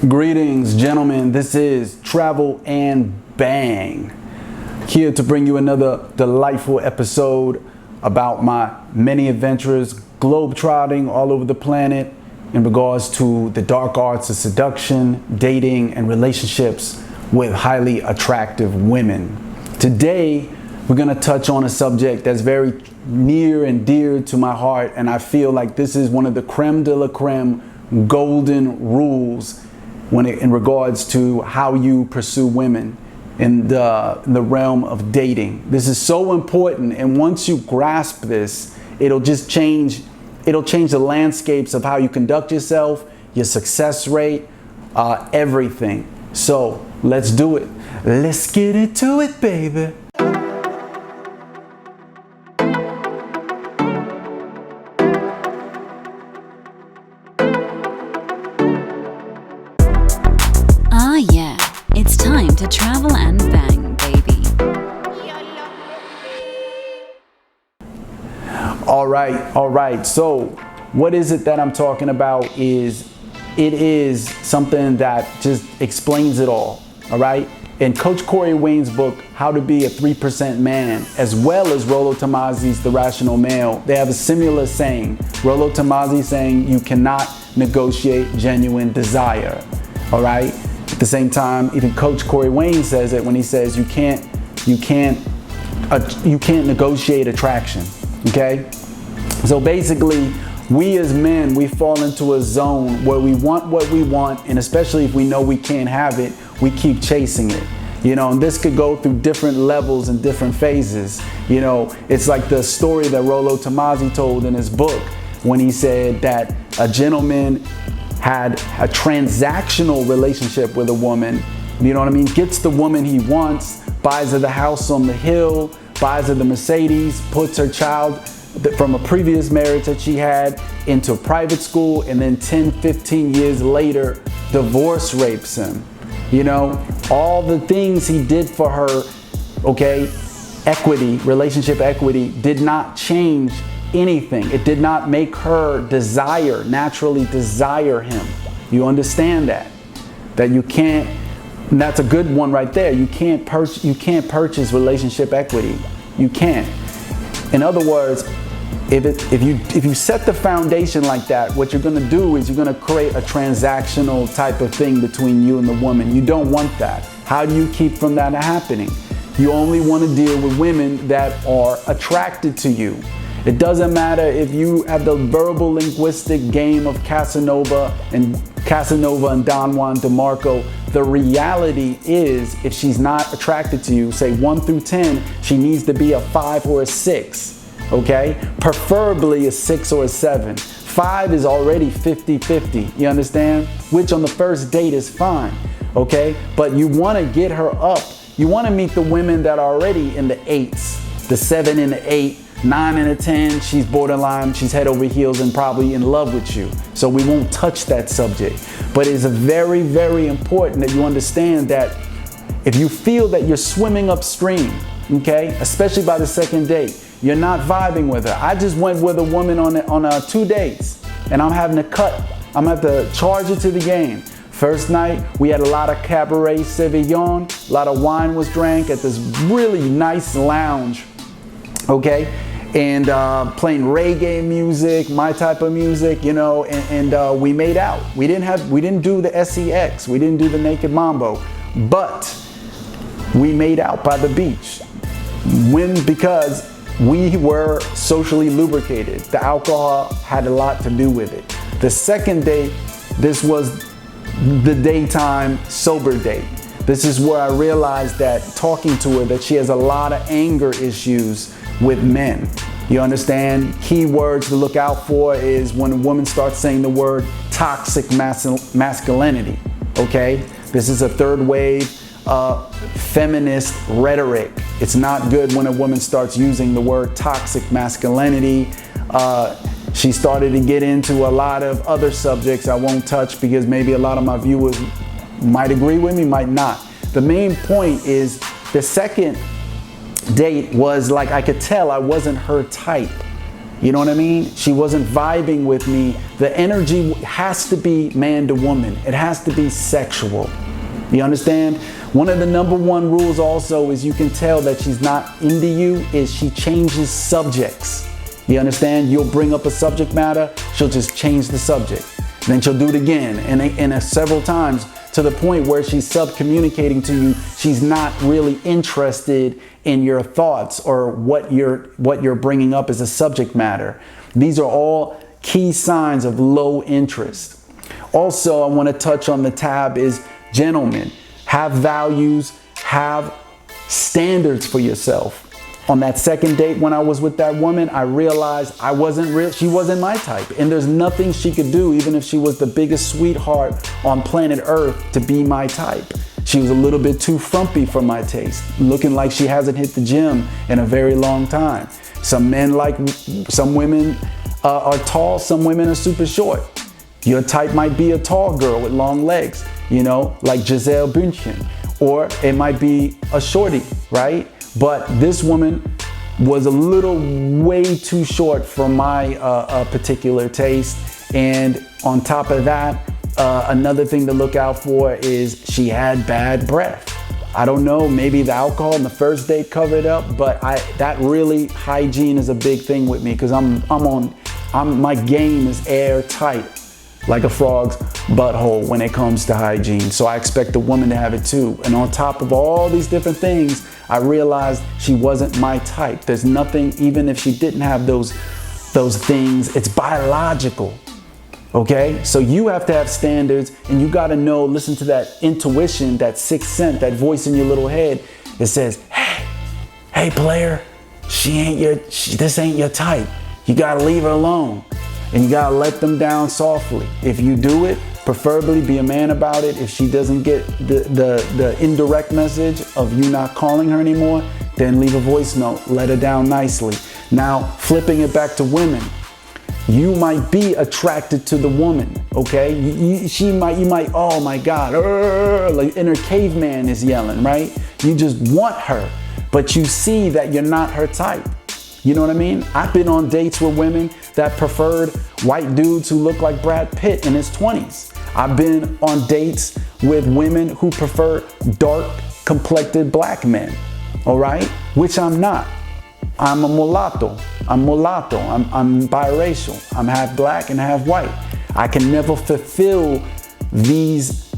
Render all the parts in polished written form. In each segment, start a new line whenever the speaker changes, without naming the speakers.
Greetings, gentlemen. This is Travel and Bang, here to bring you another delightful episode about my many adventures globetrotting all over the planet in regards to the dark arts of seduction, dating, and relationships with highly attractive women. Today, we're going to touch on a subject that's very near and dear to my heart, and I feel like this is one of the creme de la creme golden rules in regards to how you pursue women in the realm of dating. This is so important, and once you grasp this, it'll change the landscapes of how you conduct yourself, your success rate, everything. So let's do it. Let's get into it, baby.
It's time to travel and bang, baby.
All right. So what is it that I'm talking about it is something that just explains it all right? In Coach Corey Wayne's book, How to Be a 3% Man, as well as Rollo Tomaszi's The Rational Male, they have a similar saying. Rollo Tomaszi saying you cannot negotiate genuine desire, all right? At the same time, even Coach Corey Wayne says it when he says you can't negotiate attraction. Okay, so basically, we as men, we fall into a zone where we want what we want, and especially if we know we can't have it, we keep chasing it. You know, and this could go through different levels and different phases. You know, it's like the story that Rollo Tomaszi told in his book when he said that a gentleman had a transactional relationship with a woman, you know what I mean? Gets the woman he wants, buys her the house on the hill, buys her the Mercedes, puts her child from a previous marriage that she had into private school, and then 10, 15 years later, divorce rapes him. You know, all the things he did for her, okay, equity, relationship equity, did not change anything. It did not make her naturally desire him. You understand that? That you can't, and that's a good one right there. You can't purchase relationship equity. You can't. In other words, if you set the foundation like that, what you're going to do is you're going to create a transactional type of thing between you and the woman. You don't want that. How do you keep from that happening? You only want to deal with women that are attracted to you. It doesn't matter if you have the verbal linguistic game of Casanova and Don Juan DeMarco. The reality is, if she's not attracted to you, say 1 through 10, she needs to be a 5 or a 6, okay? Preferably a 6 or a 7. 5 is already 50-50, you understand? Which on the first date is fine, okay? But you want to get her up. You want to meet the women that are already in the 8s, the 7 and the 8, 9 and a 10, she's borderline, she's head over heels and probably in love with you. So we won't touch that subject. But it's very, very important that you understand that if you feel that you're swimming upstream, okay, especially by the second date, you're not vibing with her. I just went with a woman on 2 dates, and I'm having to I'm going to have to charge it to the game. First night, we had a lot of Cabaret Sauvignon, a lot of wine was drank at this really nice lounge, okay? And playing reggae music, my type of music, you know, and we made out. We didn't do the sex, we didn't do the naked mambo, but we made out by the beach. Because we were socially lubricated. The alcohol had a lot to do with it. The second date, this was the daytime sober date. This is where I realized that talking to her, that she has a lot of anger issues with men. You understand? Key words to look out for is when a woman starts saying the word toxic masculinity, okay? This is a third wave feminist rhetoric. It's not good when a woman starts using the word toxic masculinity. She started to get into a lot of other subjects I won't touch because maybe a lot of my viewers might agree with me, might not. The main point is the second date was like, I could tell I wasn't her type. You know what I mean? She wasn't vibing with me. The energy has to be man to woman. It has to be sexual. You understand? One of the number one rules also is you can tell that she's not into you is she changes subjects. You understand? You'll bring up a subject matter, she'll just change the subject. Then she'll do it again and several times to the point where she's sub-communicating to you. She's not really interested in your thoughts or what you're bringing up as a subject matter. These are all key signs of low interest. Also, I want to touch on the tab is gentlemen, have values, have standards for yourself. On that second date when I was with that woman, I realized she wasn't my type. And there's nothing she could do, even if she was the biggest sweetheart on planet Earth, to be my type. She was a little bit too frumpy for my taste, looking like she hasn't hit the gym in a very long time. Some women are tall, some women are super short. Your type might be a tall girl with long legs, you know, like Gisele Bündchen, or it might be a shorty, right? But this woman was a little way too short for my particular taste. And on top of that, another thing to look out for is she had bad breath. I don't know, maybe the alcohol in the first date covered up, but that really, hygiene is a big thing with me because my game is airtight, like a frog's butthole when it comes to hygiene. So I expect the woman to have it too. And on top of all these different things, I realized she wasn't my type. There's nothing, even if she didn't have those things, it's biological. Okay? So you have to have standards and you got to know, listen to that intuition, that sixth sense, that voice in your little head. It says, hey player, this ain't your type. You got to leave her alone. And you gotta let them down softly. If you do it, preferably be a man about it. If she doesn't get the indirect message of you not calling her anymore, then leave a voice note, let her down nicely. Now, flipping it back to women, you might be attracted to the woman, okay? You might, oh my God, like inner caveman is yelling, right? You just want her, but you see that you're not her type. You know what I mean? I've been on dates with women that preferred white dudes who look like Brad Pitt in his 20s. I've been on dates with women who prefer dark complected black men, all right? Which I'm not. I'm a mulatto. I'm biracial. I'm half black and half white. I can never fulfill these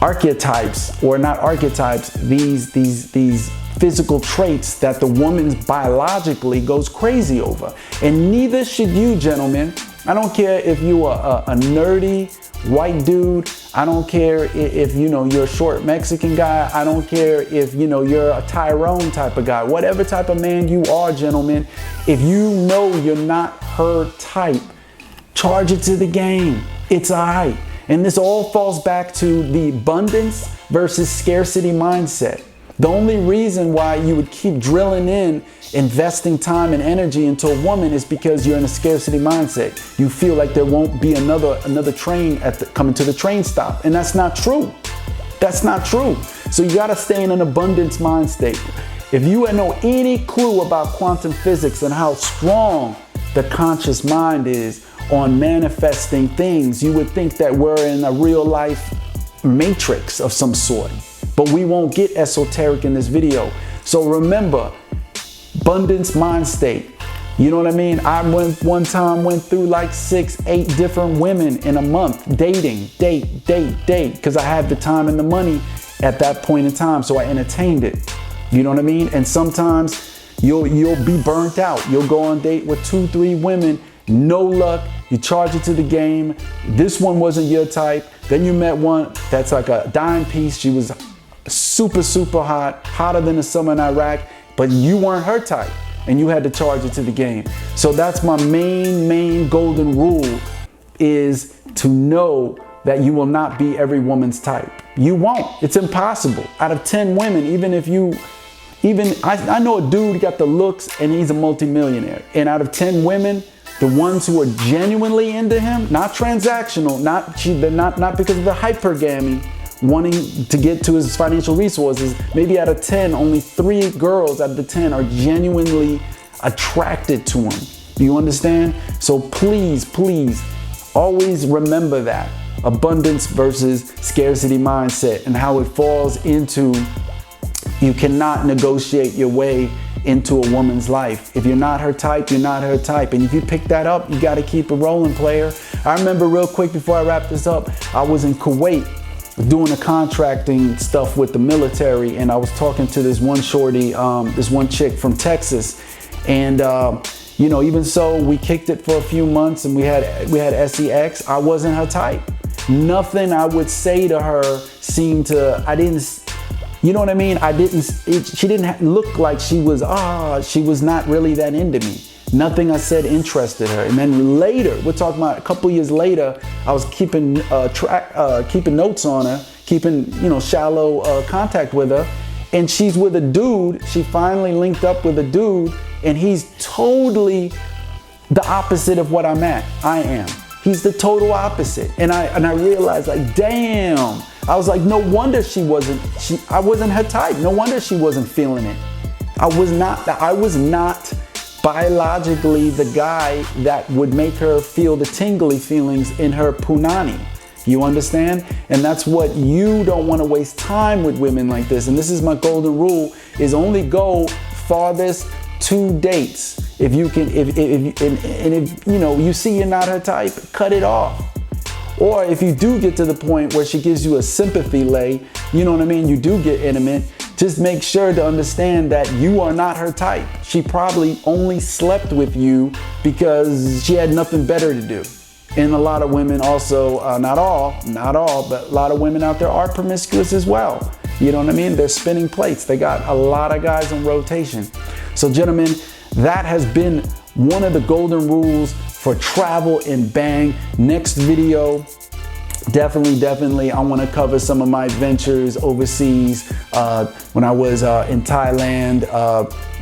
archetypes, or not archetypes, these physical traits that the woman biologically goes crazy over. And neither should you, gentlemen. I don't care if you are a nerdy white dude. I don't care if you're a short Mexican guy. I don't care if you're a Tyrone type of guy. Whatever type of man you are, gentlemen, if you know you're not her type, charge it to the game. It's all right. And this all falls back to the abundance versus scarcity mindset. The only reason why you would keep drilling in, investing time and energy into a woman is because you're in a scarcity mindset. You feel like there won't be another train coming to the train stop. And that's not true. That's not true. So you gotta stay in an abundance mind state. If you know any clue about quantum physics and how strong the conscious mind is on manifesting things, you would think that we're in a real life matrix of some sort. But we won't get esoteric in this video. So remember, abundance mind state. You know what I mean? I one time went through like 6-8 different women in a month, dating, date, because I had the time and the money at that point in time. So I entertained it. You know what I mean? And sometimes you'll be burnt out. You'll go on a date with 2-3 women, no luck. You charge it to the game. This one wasn't your type. Then you met one that's like a dime piece. She was super, super hot, hotter than the summer in Iraq, but you weren't her type and you had to charge it to the game. So that's my main golden rule, is to know that you will not be every woman's type. You won't. It's impossible. Out of 10 women, I know a dude got the looks and he's a multimillionaire. And out of 10 women, the ones who are genuinely into him, not transactional, not because of the hypergamy, wanting to get to his financial resources, maybe out of 10, only 3 girls out of the 10 are genuinely attracted to him. Do you understand? So please, please, always remember that. Abundance versus scarcity mindset and how it falls into, you cannot negotiate your way into a woman's life. If you're not her type, you're not her type. And if you pick that up, you got to keep it rolling, player. I remember real quick before I wrap this up, I was in Kuwait doing the contracting stuff with the military, and I was talking to this one shorty, this one chick from Texas, and you know, even so, we kicked it for a few months, and we had sex. I wasn't her type. Nothing I would say to her seemed to, you know what I mean? She didn't look like she was not really that into me. Nothing I said interested her. And then later, we're talking about a couple years later, I was keeping notes on her, keeping, you know, shallow contact with her. And she's with a dude. She finally linked up with a dude, and he's totally the opposite of what I am. He's the total opposite. And I realized, like, damn. I was like, no wonder I wasn't her type. No wonder she wasn't feeling it. I was not biologically the guy that would make her feel the tingly feelings in her punani. You understand? And that's what you don't want to waste time with women like this. And this is my golden rule, is only go farthest 2 dates. If you can, if you know, you see you're not her type, cut it off. Or if you do get to the point where she gives you a sympathy lay, you know what I mean? You do get intimate. Just make sure to understand that you are not her type. She probably only slept with you because she had nothing better to do. And a lot of women also, not all, but a lot of women out there are promiscuous as well. You know what I mean? They're spinning plates. They got a lot of guys on rotation. So gentlemen, that has been one of the golden rules for Travel and Bang. Next video, definitely I want to cover some of my adventures overseas. When I was in Thailand,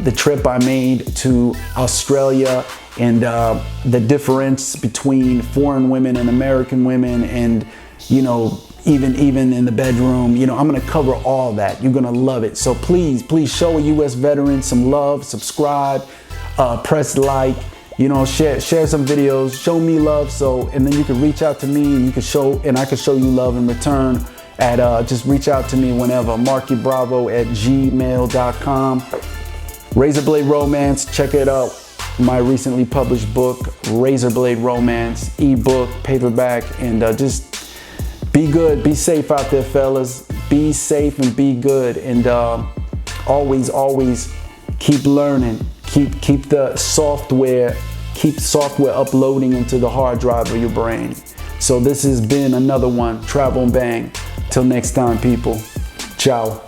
the trip I made to Australia, and the difference between foreign women and American women, and you know, even in the bedroom, you know, I'm gonna cover all that. You're gonna love it. So please show a U.S. veteran some love, subscribe, press like, you know, share some videos, show me love. So, and then you can reach out to me, and I can show you love in return at, just reach out to me whenever, markybravo@gmail.com. Razorblade Romance, check it out. My recently published book, Razorblade Romance, ebook, paperback, and just be good, be safe out there, fellas. Be safe and be good, and always keep learning. Keep the software, uploading into the hard drive of your brain. So this has been another one, Travel and Bang. Till next time, people. Ciao.